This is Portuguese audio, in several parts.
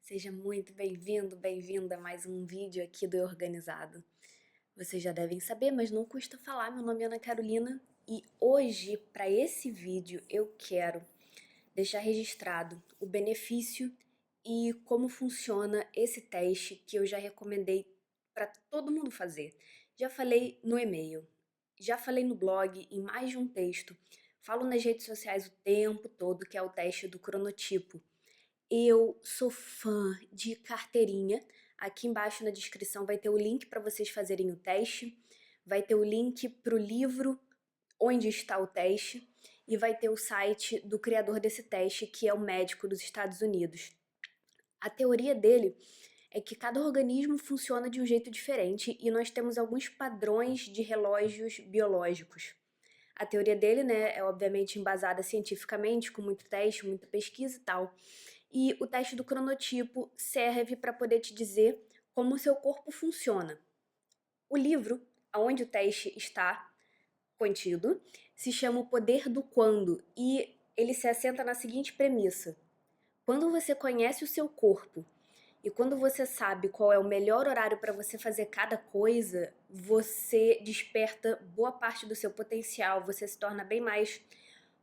Seja muito bem-vindo, bem-vinda a mais um vídeo aqui do Organizado. Vocês já devem saber, mas não custa falar, meu nome é Ana Carolina e hoje, para esse vídeo, eu quero deixar registrado o benefício e como funciona esse teste que eu já recomendei para todo mundo fazer. Já falei no e-mail, já falei no blog, em mais de um texto, falo nas redes sociais o tempo todo, que é o teste do cronotipo. Eu sou fã de carteirinha. Aqui embaixo na descrição vai ter o link para vocês fazerem o teste, vai ter o link para o livro onde está o teste e vai ter o site do criador desse teste, que é o médico dos Estados Unidos. A teoria dele é que cada organismo funciona de um jeito diferente e nós temos alguns padrões de relógios biológicos. A teoria dele, né, é obviamente embasada cientificamente, com muito teste, muita pesquisa e tal. E o teste do cronotipo serve para poder te dizer como o seu corpo funciona. O livro, onde o teste está contido, se chama O Poder do Quando e ele se assenta na seguinte premissa: quando você conhece o seu corpo e quando você sabe qual é o melhor horário para você fazer cada coisa, você desperta boa parte do seu potencial, você se torna bem mais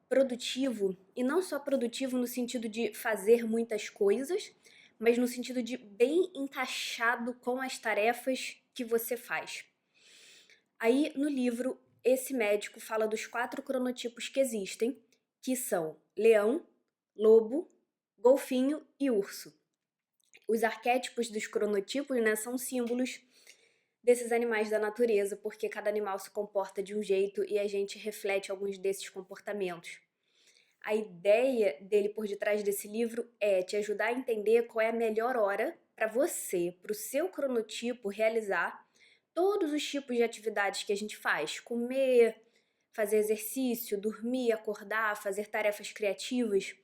produtivo, e não só produtivo no sentido de fazer muitas coisas, mas no sentido de bem encaixado com as tarefas que você faz. Aí, no livro, esse médico fala dos 4 cronotipos que existem, que são leão, lobo, golfinho e urso. Os arquétipos dos cronotipos, né, são símbolos desses animais da natureza, porque cada animal se comporta de um jeito e a gente reflete alguns desses comportamentos. A ideia dele por detrás desse livro é te ajudar a entender qual é a melhor hora para você, para o seu cronotipo, realizar todos os tipos de atividades que a gente faz: comer, fazer exercício, dormir, acordar, fazer tarefas criativas.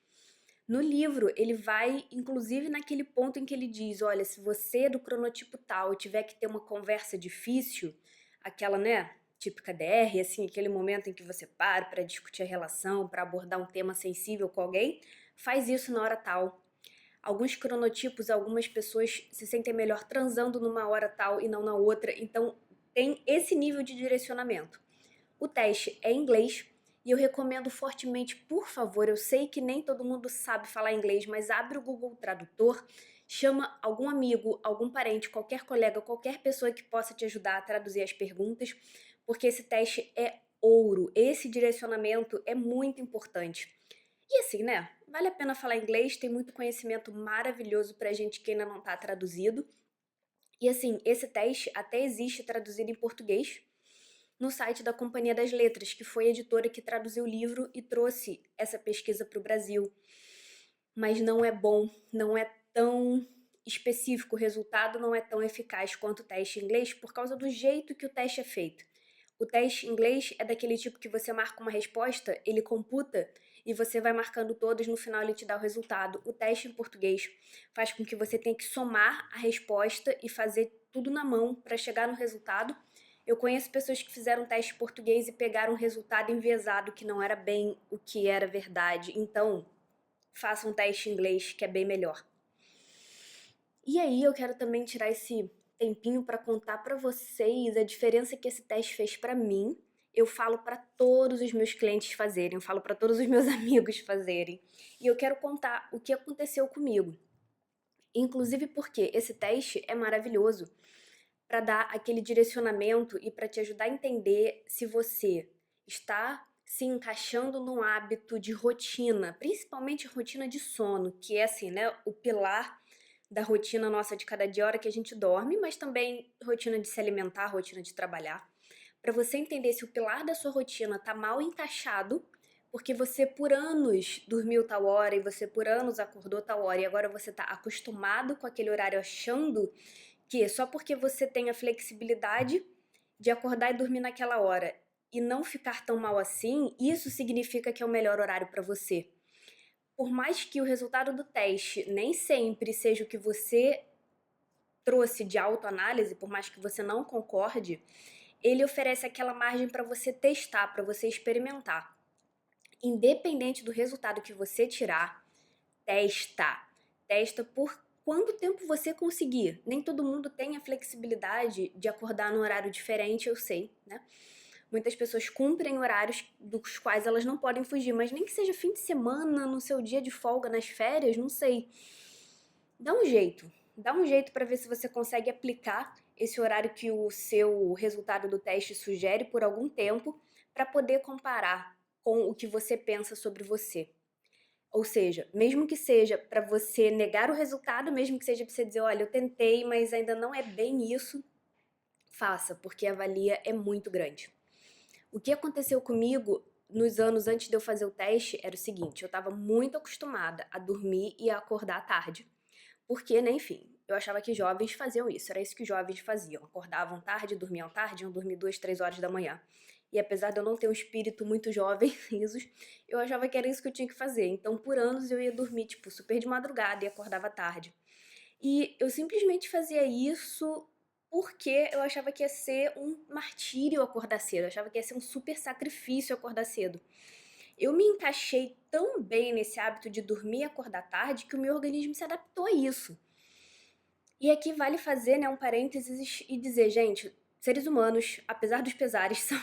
No livro, ele vai, inclusive, naquele ponto em que ele diz: olha, se você é do cronotipo tal tiver que ter uma conversa difícil, aquela, né, típica DR, assim, aquele momento em que você para discutir a relação, para abordar um tema sensível com alguém, faz isso na hora tal. Alguns cronotipos, algumas pessoas se sentem melhor transando numa hora tal e não na outra, então tem esse nível de direcionamento. O teste é em inglês e eu recomendo fortemente, por favor, eu sei que nem todo mundo sabe falar inglês, mas abre o Google Tradutor, chama algum amigo, algum parente, qualquer colega, qualquer pessoa que possa te ajudar a traduzir as perguntas, porque esse teste é ouro, esse direcionamento é muito importante. E assim, né? Vale a pena falar inglês, tem muito conhecimento maravilhoso pra gente que ainda não tá traduzido. E assim, esse teste até existe traduzido em português no site da Companhia das Letras, que foi a editora que traduziu o livro e trouxe essa pesquisa para o Brasil. Mas não é bom, não é tão específico, o resultado não é tão eficaz quanto o teste em inglês por causa do jeito que o teste é feito. O teste em inglês é daquele tipo que você marca uma resposta, ele computa e você vai marcando todas, no final ele te dá o resultado. O teste em português faz com que você tenha que somar a resposta e fazer tudo na mão para chegar no resultado. Eu conheço pessoas que fizeram teste em português e pegaram um resultado enviesado que não era bem o que era verdade. Então, faça um teste em inglês que é bem melhor. E aí eu quero também tirar esse tempinho para contar para vocês a diferença que esse teste fez para mim. Eu falo para todos os meus clientes fazerem, eu falo para todos os meus amigos fazerem. E eu quero contar o que aconteceu comigo. Inclusive porque esse teste é maravilhoso para dar aquele direcionamento e para te ajudar a entender se você está se encaixando num hábito de rotina, principalmente rotina de sono, que é assim, né, o pilar da rotina nossa de cada dia, a hora que a gente dorme, mas também rotina de se alimentar, rotina de trabalhar. Para você entender se o pilar da sua rotina tá mal encaixado, porque você por anos dormiu tal hora e você por anos acordou tal hora e agora você tá acostumado com aquele horário achando que só porque você tem a flexibilidade de acordar e dormir naquela hora e não ficar tão mal assim, isso significa que é o melhor horário para você. Por mais que o resultado do teste nem sempre seja o que você trouxe de autoanálise, por mais que você não concorde, ele oferece aquela margem para você testar, para você experimentar. Independente do resultado que você tirar, testa. Testa por quanto tempo você conseguir. Nem todo mundo tem a flexibilidade de acordar num horário diferente, eu sei, né? Muitas pessoas cumprem horários dos quais elas não podem fugir, mas nem que seja fim de semana, no seu dia de folga, nas férias, não sei. Dá um jeito para ver se você consegue aplicar esse horário que o seu resultado do teste sugere por algum tempo, para poder comparar com o que você pensa sobre você. Ou seja, mesmo que seja para você negar o resultado, mesmo que seja para você dizer, olha, eu tentei, mas ainda não é bem isso, faça, porque a valia é muito grande. O que aconteceu comigo nos anos antes de eu fazer o teste era o seguinte, eu estava muito acostumada a dormir e a acordar à tarde. Porque, né, enfim, eu achava que jovens faziam isso, era isso que jovens faziam. Acordavam tarde, dormiam tarde, iam dormir 2, 3 horas da manhã. E apesar de eu não ter um espírito muito jovem, risos, eu achava que era isso que eu tinha que fazer. Então, por anos, eu ia dormir, tipo, super de madrugada e acordava tarde. E eu simplesmente fazia isso porque eu achava que ia ser um martírio acordar cedo, eu achava que ia ser um super sacrifício acordar cedo. Eu me encaixei tão bem nesse hábito de dormir e acordar tarde que o meu organismo se adaptou a isso. E aqui vale fazer, né, um parênteses e dizer, gente, seres humanos, apesar dos pesares, são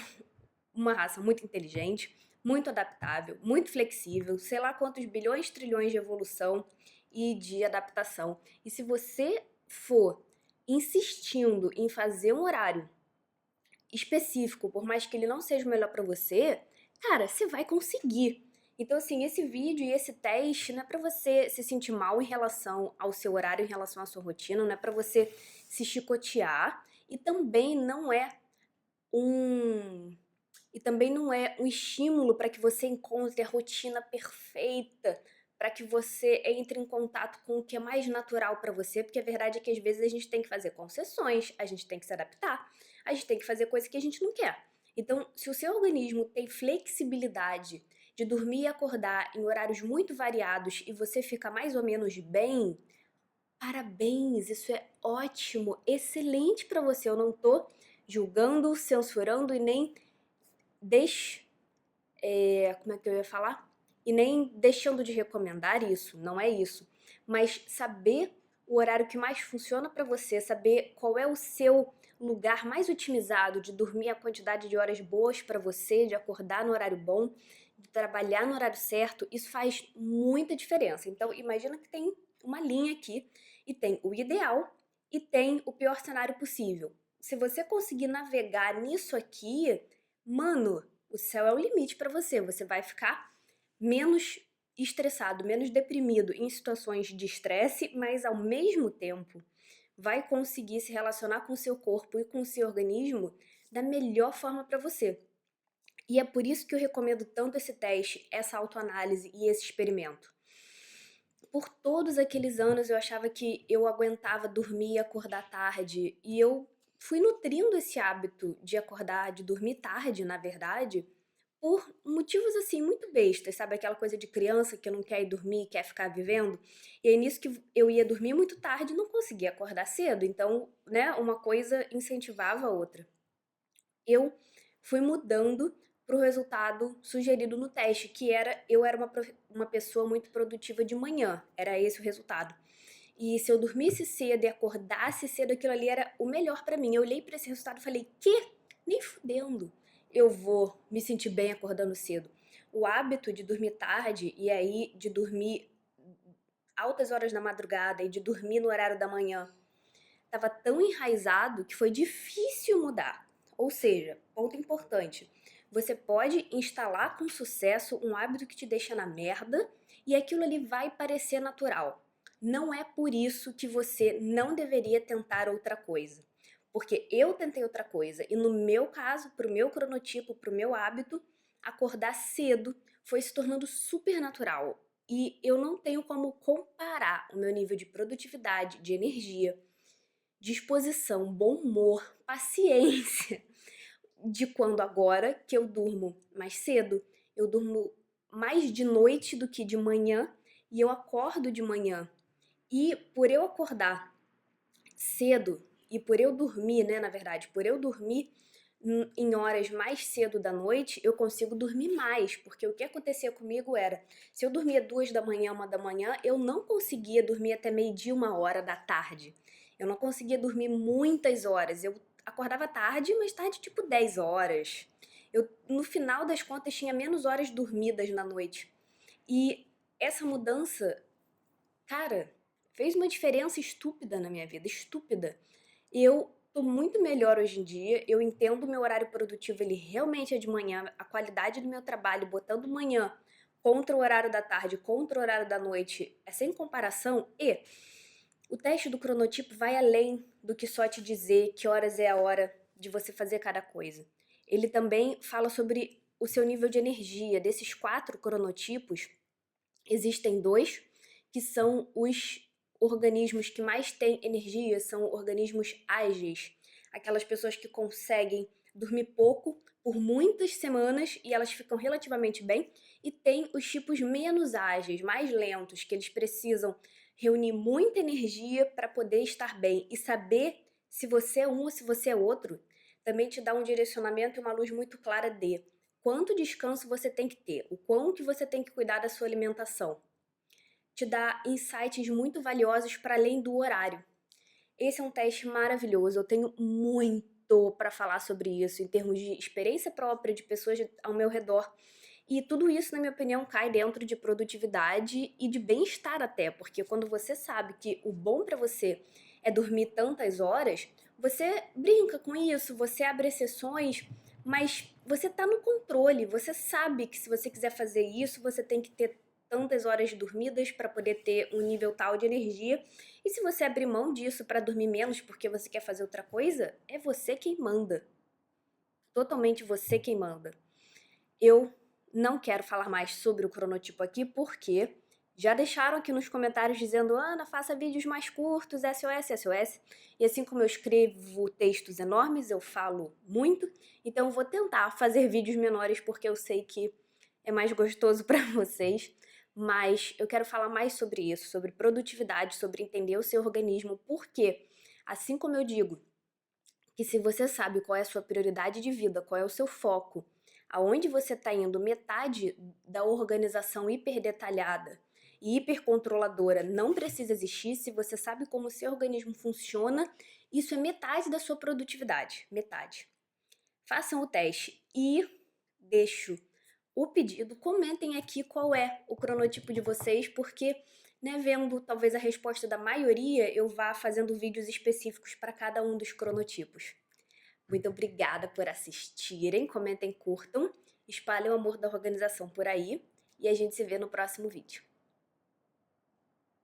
uma raça muito inteligente, muito adaptável, muito flexível, sei lá quantos bilhões, trilhões de evolução e de adaptação. E se você for insistindo em fazer um horário específico, por mais que ele não seja o melhor para você, cara, você vai conseguir. Então, assim, esse vídeo e esse teste não é para você se sentir mal em relação ao seu horário, em relação à sua rotina, não é para você se chicotear e também não é um estímulo para que você encontre a rotina perfeita, para que você entre em contato com o que é mais natural para você, porque a verdade é que às vezes a gente tem que fazer concessões, a gente tem que se adaptar, a gente tem que fazer coisas que a gente não quer. Então, se o seu organismo tem flexibilidade de dormir e acordar em horários muito variados e você fica mais ou menos bem, parabéns, isso é ótimo, excelente para você. Eu não tô julgando, censurando e nem como é que eu ia falar? E nem deixando de recomendar isso, não é isso. Mas saber o horário que mais funciona para você, saber qual é o seu lugar mais otimizado de dormir a quantidade de horas boas para você, de acordar no horário bom, de trabalhar no horário certo, isso faz muita diferença. Então, imagina que tem uma linha aqui e tem o ideal e tem o pior cenário possível. Se você conseguir navegar nisso aqui, mano, o céu é o limite para você. Você vai ficar menos estressado, menos deprimido em situações de estresse, mas ao mesmo tempo vai conseguir se relacionar com o seu corpo e com o seu organismo da melhor forma para você. E é por isso que eu recomendo tanto esse teste, essa autoanálise e esse experimento. Por todos aqueles anos eu achava que eu aguentava dormir e acordar tarde, e eu fui nutrindo esse hábito de acordar, de dormir tarde, na verdade, por motivos assim muito bestas, sabe? Aquela coisa de criança que não quer ir dormir, quer ficar vivendo. E aí nisso que eu ia dormir muito tarde, e não conseguia acordar cedo. Então, né, uma coisa incentivava a outra. Eu fui mudando para o resultado sugerido no teste, que era eu era uma pessoa muito produtiva de manhã. Era esse o resultado. E se eu dormisse cedo e acordasse cedo, aquilo ali era o melhor para mim. Eu olhei para esse resultado e falei: "Que? Nem fudendo. Eu vou me sentir bem acordando cedo". O hábito de dormir tarde e aí de dormir altas horas da madrugada e de dormir no horário da manhã estava tão enraizado que foi difícil mudar. Ou seja, ponto importante, você pode instalar com sucesso um hábito que te deixa na merda e aquilo ali vai parecer natural. Não é por isso que você não deveria tentar outra coisa. Porque eu tentei outra coisa e no meu caso, pro meu cronotipo, pro meu hábito, acordar cedo foi se tornando super natural. E eu não tenho como comparar o meu nível de produtividade, de energia, disposição, bom humor, paciência de quando agora que eu durmo mais cedo, eu durmo mais de noite do que de manhã e eu acordo de manhã. E por eu acordar cedo e por eu dormir, né, na verdade, por eu dormir em horas mais cedo da noite, eu consigo dormir mais, porque o que acontecia comigo era, se eu dormia 2 da manhã, 1 da manhã, eu não conseguia dormir até meio-dia, 1 hora da tarde. Eu não conseguia dormir muitas horas. Eu acordava tarde, mas tarde tipo 10 horas. Eu, no final das contas, tinha menos horas dormidas na noite. E essa mudança, cara, fez uma diferença estúpida na minha vida, estúpida. Eu tô muito melhor hoje em dia, eu entendo o meu horário produtivo, ele realmente é de manhã, a qualidade do meu trabalho, botando manhã contra o horário da tarde, contra o horário da noite, é sem comparação. E o teste do cronotipo vai além do que só te dizer que horas é a hora de você fazer cada coisa. Ele também fala sobre o seu nível de energia. Desses 4 cronotipos, existem 2 que são os organismos que mais têm energia, são organismos ágeis. Aquelas pessoas que conseguem dormir pouco por muitas semanas e elas ficam relativamente bem. E tem os tipos menos ágeis, mais lentos, que eles precisam reunir muita energia para poder estar bem. E saber se você é um ou se você é outro também te dá um direcionamento e uma luz muito clara de quanto descanso você tem que ter, o quão que você tem que cuidar da sua alimentação. Te dá insights muito valiosos para além do horário. Esse é um teste maravilhoso, eu tenho muito para falar sobre isso, em termos de experiência própria, de pessoas ao meu redor. E tudo isso, na minha opinião, cai dentro de produtividade e de bem-estar até, porque quando você sabe que o bom para você é dormir tantas horas, você brinca com isso, você abre exceções, mas você tá no controle, você sabe que se você quiser fazer isso, você tem que ter tantas horas dormidas para poder ter um nível tal de energia. E se você abrir mão disso para dormir menos porque você quer fazer outra coisa, é você quem manda. Totalmente você quem manda. Eu não quero falar mais sobre o cronotipo aqui porque já deixaram aqui nos comentários dizendo: Ana, faça vídeos mais curtos, SOS, SOS. E assim como eu escrevo textos enormes, eu falo muito. Então eu vou tentar fazer vídeos menores porque eu sei que é mais gostoso para vocês. Mas eu quero falar mais sobre isso, sobre produtividade, sobre entender o seu organismo, porque, assim como eu digo que se você sabe qual é a sua prioridade de vida, qual é o seu foco, aonde você está indo, metade da organização hiperdetalhada e hipercontroladora não precisa existir. Se você sabe como o seu organismo funciona, isso é metade da sua produtividade, metade. Façam o teste e deixo o pedido, comentem aqui qual é o cronotipo de vocês, porque, né, vendo talvez a resposta da maioria, eu vá fazendo vídeos específicos para cada um dos cronotipos. Muito obrigada por assistirem, comentem, curtam, espalhem o amor da organização por aí e a gente se vê no próximo vídeo.